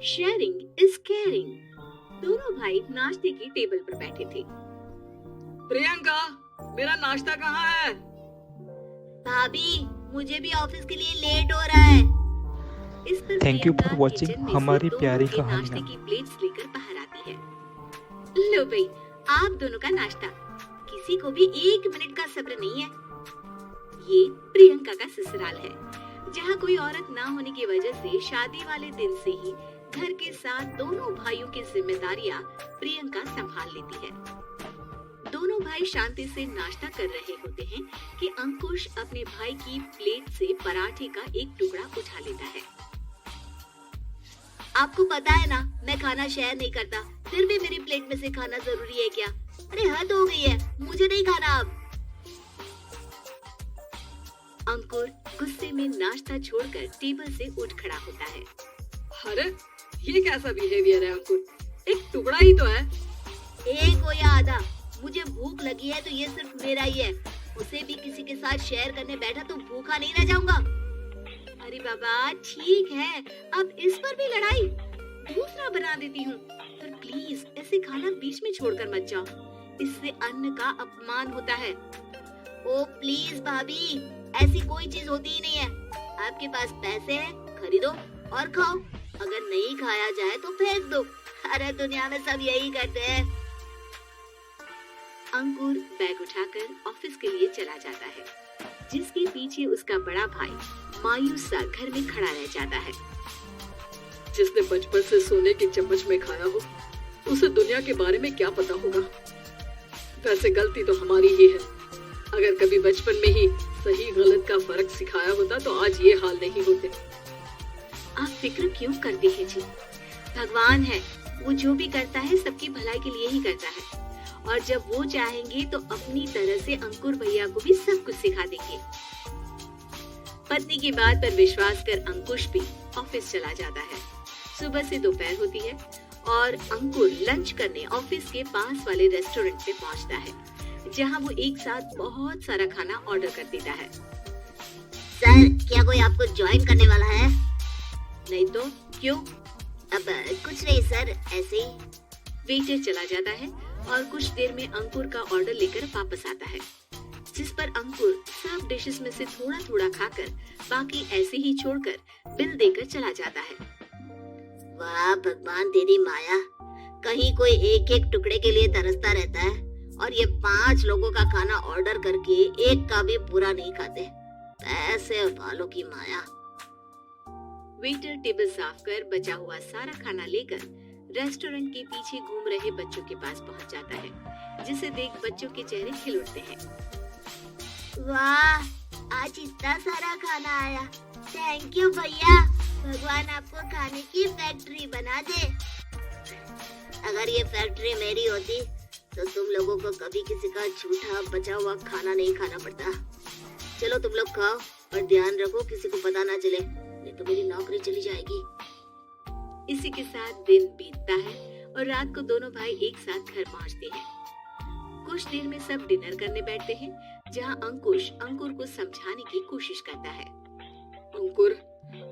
Sharing is caring. दोनों भाई नाश्ते की टेबल पर बैठे थे। प्रियंका, मेरा नाश्ता कहाँ है? भाभी, मुझे भी ऑफिस के लिए लेट हो रहा है। इस पर thank you for Priyanka watching kitchen में से हमारी दोनों प्यारी के नाश्ते कहानियाँ। की प्लेट्स लेकर बाहर आती है। लो भाई, आप दोनों का नाश्ता। किसी को भी 1 मिनट का सब्र नहीं है। ये प्रियंका का ससुराल है, जहाँ कोई औरत ना होने की वजह से शादी वाले दिन से ही घर के साथ दोनों भाइयों की जिम्मेदारियां प्रियंका संभाल लेती है। दोनों भाई शांति से नाश्ता कर रहे होते हैं कि अंकुश अपने भाई की प्लेट से पराठे का एक टुकड़ा उठा लेता है। आपको पता है ना, मैं खाना शेयर नहीं करता, फिर भी मेरी प्लेट में से खाना जरूरी है क्या? अरे हद हो गई है, मुझे नहीं खाना अब। अंकुर गुस्से में नाश्ता छोड़कर टेबल से उठ खड़ा होता है। अरे ये कैसा बिहेवियर है अंकुर? एक टुकड़ा ही तो है। एक हो या आधा, मुझे भूख लगी है तो ये सिर्फ मेरा ही है। उसे भी किसी के साथ शेयर करने बैठा तो भूखा नहीं रह जाऊंगा। अरे बाबा ठीक है, अब इस पर भी लड़ाई। दूसरा बना देती हूँ, पर प्लीज ऐसे खाना बीच में छोड़कर मत जाओ, इससे अन्न का अपमान होता है। ओ प्लीज भाभी, ऐसी कोई चीज होती ही नहीं है। आपके पास पैसे हैं, खरीदो और खाओ। अगर नहीं खाया जाए तो फेंक दो। अरे दुनिया में सब यही करते हैं। अंकुर बैग उठाकर ऑफिस के लिए चला जाता है, जिसके पीछे उसका बड़ा भाई मायूस सा घर में खड़ा रह जाता है। जिसने बचपन से सोने की चम्मच में खाया हो, उसे दुनिया के बारे में क्या पता होगा। वैसे गलती तो हमारी ही है। अगर कभी बचपन में ही सही गलत का फर्क सिखाया होता तो आज ये हाल नहीं होते। आप फिक्र क्यों करते हैं जी? भगवान है, वो जो भी करता है सबकी भलाई के लिए ही करता है, और जब वो चाहेंगे तो अपनी तरह से अंकुर भैया को भी सब कुछ सिखा देंगे। पत्नी की बात पर विश्वास कर अंकुश भी ऑफिस चला जाता है। सुबह से दोपहर होती है और अंकुर लंच करने ऑफिस के पास वाले रेस्टोरेंट पे पहुंचता है, जहां वो एक साथ बहुत सारा खाना ऑर्डर कर देता है। सर, क्या कोई आपको ज्वाइन करने वाला है? नहीं तो क्यों? अब कुछ नहीं सर, ऐसे ही। वेटर चला जाता है और कुछ देर में अंकुर का ऑर्डर लेकर वापस आता है, जिस पर अंकुर सब डिशेस में से थोड़ा थोड़ा खाकर बाकी ऐसे ही छोड़कर बिल देकर चला जाता है। वाह भगवान तेरी माया, कहीं कोई एक एक टुकड़े के लिए तरसता रहता है और ये 5 लोगों का खाना ऑर्डर करके एक का भी पूरा नहीं खाते। पैसे वालों की माया। वेटर टेबल साफ कर बचा हुआ सारा खाना लेकर रेस्टोरेंट के पीछे घूम रहे बच्चों के पास पहुंच जाता है, जिसे देख बच्चों के चेहरे खिल उठते हैं। वाह, आज इतना सारा खाना आया। थैंक यू भैया, भगवान आपको खाने की फैक्ट्री बना दे। अगर ये फैक्ट्री मेरी होती तो तुम लोगों को कभी किसी का झूठा बचा हुआ खाना नहीं खाना पड़ता। चलो तुम लोग खाओ और ध्यान रखो किसी को पता ना चले, नहीं तो मेरी नौकरी चली जाएगी। इसी के साथ दिन बीतता है और रात को दोनों भाई एक साथ घर पहुंचते हैं। कुछ देर में सब डिनर करने बैठते हैं, जहां अंकुश अंकुर को समझाने की कोशिश करता है। अंकुर,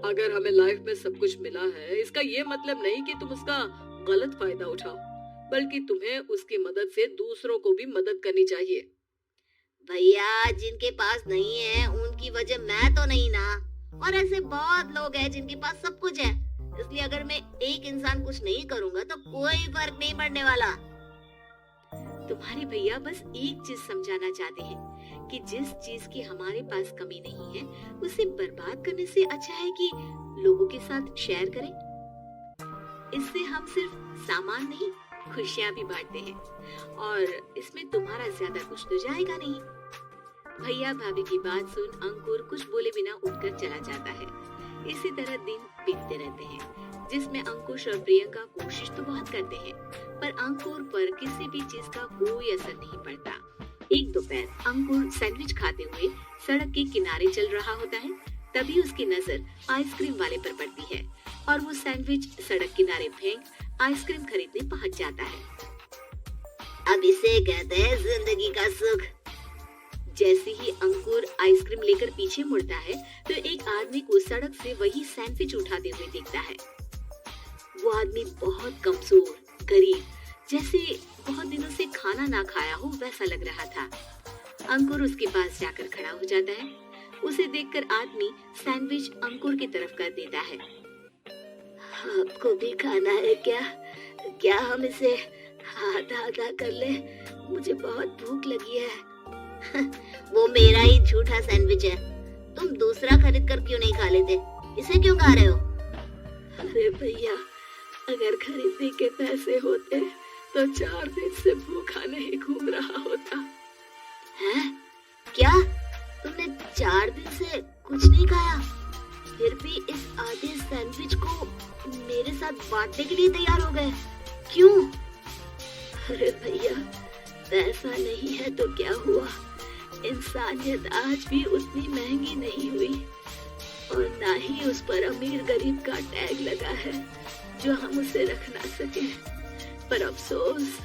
अगर हमें लाइफ में सब कुछ मिला है, इसका ये मतलब नहीं कि तुम उसका गलत फायदा उठाओ, बल्कि तुम्हें उसकी मदद से दूसरों को भी मदद करनी चाहिए। भैया, जिनके पास नहीं है उनकी वजह मैं तो नहीं ना, और ऐसे बहुत लोग हैं जिनके पास सब कुछ है। इसलिए अगर मैं एक इंसान कुछ नहीं करूंगा तो कोई फर्क नहीं पड़ने वाला। तुम्हारे भैया बस एक चीज समझाना चाहते हैं कि जिस चीज की हमारे पास कमी नहीं है, उसे बर्बाद करने से अच्छा है कि लोगों के साथ शेयर करें। इससे हम सिर्फ सामान नहीं, खुशियां भी बांटते हैं, और इसमें तुम्हारा ज्यादा कुछ तो जाएगा नहीं। भैया भाभी की बात सुन अंकुर कुछ बोले बिना उठकर चला जाता है। इसी तरह दिन बीतते रहते हैं, जिसमें अंकुश और प्रियंका कोशिश तो बहुत करते हैं, पर अंकुर पर किसी भी चीज का कोई असर नहीं पड़ता। एक दोपहर अंकुर सैंडविच खाते हुए सड़क के किनारे चल रहा होता है, तभी उसकी नजर आइसक्रीम वाले पर पड़ती है और वो सैंडविच सड़क किनारे फेंक आइसक्रीम खरीदने पहुंच जाता है। अब इसे कहते हैं जिंदगी का सुख। जैसे ही अंकुर आइसक्रीम लेकर पीछे मुड़ता है तो एक आदमी को सड़क से वही सैंडविच उठाते हुए दिखता है। वो वो आदमी बहुत कमजोर, गरीब, जैसे बहुत दिनों से खाना ना खाया हो वैसा लग रहा था। अंकुर उसके पास जाकर खड़ा हो जाता है। उसे देखकर आदमी सैंडविच अंकुर की तरफ कर देता है। आपको भी खाना है क्या? क्या हम इसे आधा आधा कर ले? मुझे बहुत भूख लगी है। वो मेरा ही झूठा सैंडविच है, तुम दूसरा खरीद कर क्यों नहीं खा लेते? इसे क्यों खा रहे हो? अरे भैया, अगर खरीदने के पैसे होते तो 4 दिन से भूखा नहीं घूम रहा होता। हैं? क्या? तुमने 4 दिन से कुछ नहीं खाया, फिर भी इस आधे सैंडविच को मेरे साथ बांटने के लिए तैयार हो गए? क्यों? अरे भैया, पैसा नहीं है तो क्या हुआ, इंसानियत आज भी उतनी महंगी नहीं हुई और ना ही उस पर अमीर गरीब का टैग लगा है जो हम उसे रख ना सके। पर अफसोस,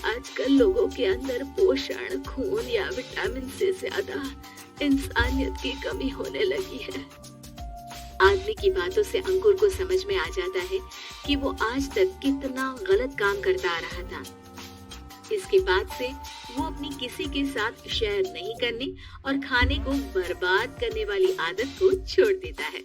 आजकल लोगों के अंदर पोषण, खून या विटामिन से ज्यादा इंसानियत की कमी होने लगी है। आदमी की बातों से अंकुर को समझ में आ जाता है कि वो आज तक कितना गलत काम करता आ रहा था। इसके बाद से वो अपनी किसी के साथ शेयर नहीं करने और खाने को बर्बाद करने वाली आदत को छोड़ देता है।